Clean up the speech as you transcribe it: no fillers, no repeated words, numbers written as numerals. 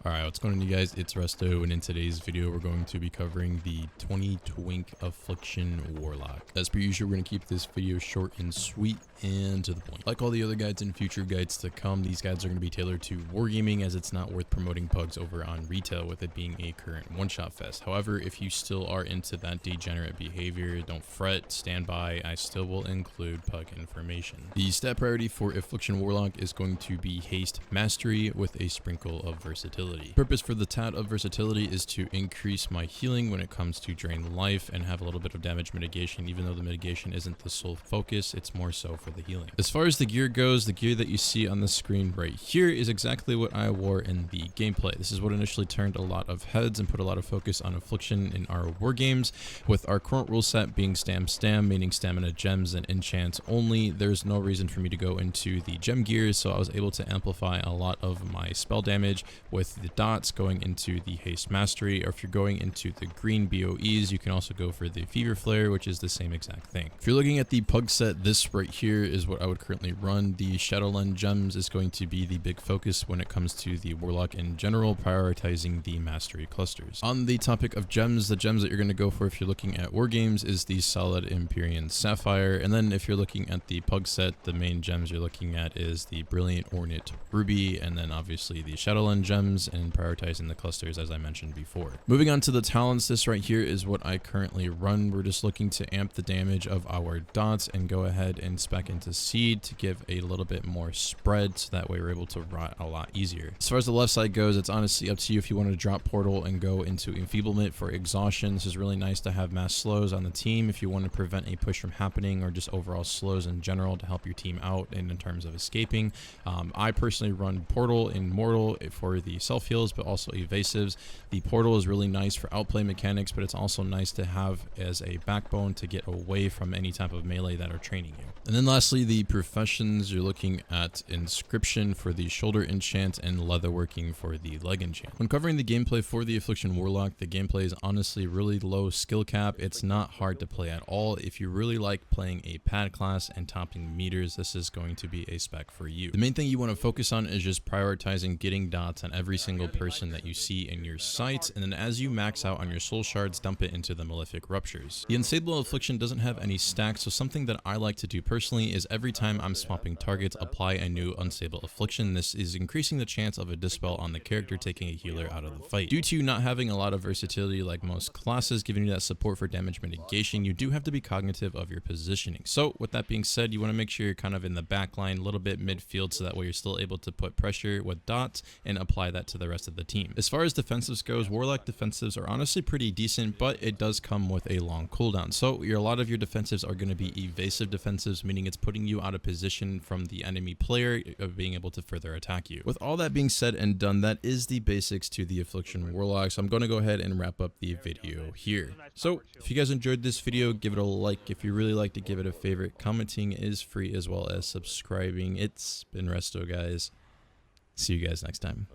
Alright, what's going on, you guys? It's Resto, and in today's video we're going to be covering the 20 Twink Affliction Warlock. As per usual, we're going to keep this video short and sweet and to the point. Like all the other guides and future guides to come, these guides are going to be tailored to wargaming, as it's not worth promoting pugs over on retail with it being a current one-shot fest. However, if you still are into that degenerate behavior, don't fret, stand by, I still will include pug information. The stat priority for Affliction Warlock is going to be Haste Mastery with a sprinkle of versatility. Purpose for the tat of versatility is to increase my healing when it comes to drain life and have a little bit of damage mitigation, even though the mitigation isn't the sole focus, it's more so for the healing. As far as the gear goes, the gear that you see on the screen right here is exactly what I wore in the gameplay. This is what initially turned a lot of heads and put a lot of focus on Affliction in our war games. With our current rule set being stam, meaning stamina gems and enchants only, there's no reason for me to go into the gem gears, so I was able to amplify a lot of my spell damage with the dots going into the haste mastery. Or if you're going into the green BOEs, you can also go for the fever flare, which is the same exact thing. If you're looking at the pug set, this right here is what I would currently run. The Shadowland gems is going to be the big focus when it comes to the warlock in general, prioritizing the mastery clusters. On the topic of gems, the gems that you're going to go for if you're looking at war games is the solid Empyrean sapphire, and then if you're looking at the pug set, the main gems you're looking at is the brilliant ornate ruby, and then obviously the Shadowland gems, and prioritizing the clusters as I mentioned before. Moving on to the talents, this right here is what I currently run. We're just looking to amp the damage of our dots and go ahead and spec into seed to give a little bit more spread, so that way we're able to rot a lot easier. As far as the left side goes, it's honestly up to you if you want to drop portal and go into enfeeblement for exhaustion. This is really nice to have mass slows on the team if you want to prevent a push from happening, or just overall slows in general to help your team out in terms of escaping. I personally run portal in mortal for the self heals, but also evasives. The portal is really nice for outplay mechanics, but it's also nice to have as a backbone to get away from any type of melee that are training you. And then lastly, the professions, you're looking at inscription for the shoulder enchant and leatherworking for the leg enchant. When covering the gameplay for the Affliction Warlock, the gameplay is honestly really low skill cap. It's not hard to play at all. If you really like playing a pad class and topping meters, this is going to be a spec for you. The main thing you want to focus on is just prioritizing getting dots on every single person that you see in your sights, and then as you max out on your soul shards, dump it into the malefic ruptures. The Unsable Affliction doesn't have any stacks, so something that I like to do personally is every time I'm swapping targets, apply a new Unstable Affliction. This is increasing the chance of a dispel on the character, taking a healer out of the fight. Due to not having a lot of versatility like most classes, giving you that support for damage mitigation, you do have to be cognitive of your positioning. So with that being said, you want to make sure you're kind of in the back line, a little bit midfield, so that way you're still able to put pressure with dots and apply that to the rest of the team. As far as defensives goes, Warlock defensives are honestly pretty decent, but it does come with a long cooldown. So a lot of your defensives are going to be evasive defensives, meaning it's putting you out of position from the enemy player of being able to further attack you. With all that being said and done, that is the basics to the Affliction Warlock, so I'm going to go ahead and wrap up the video here. So if you guys enjoyed this video, give it a like. If you really like to give it a favorite, commenting is free as well as subscribing. It's been Resto, guys. See you guys next time.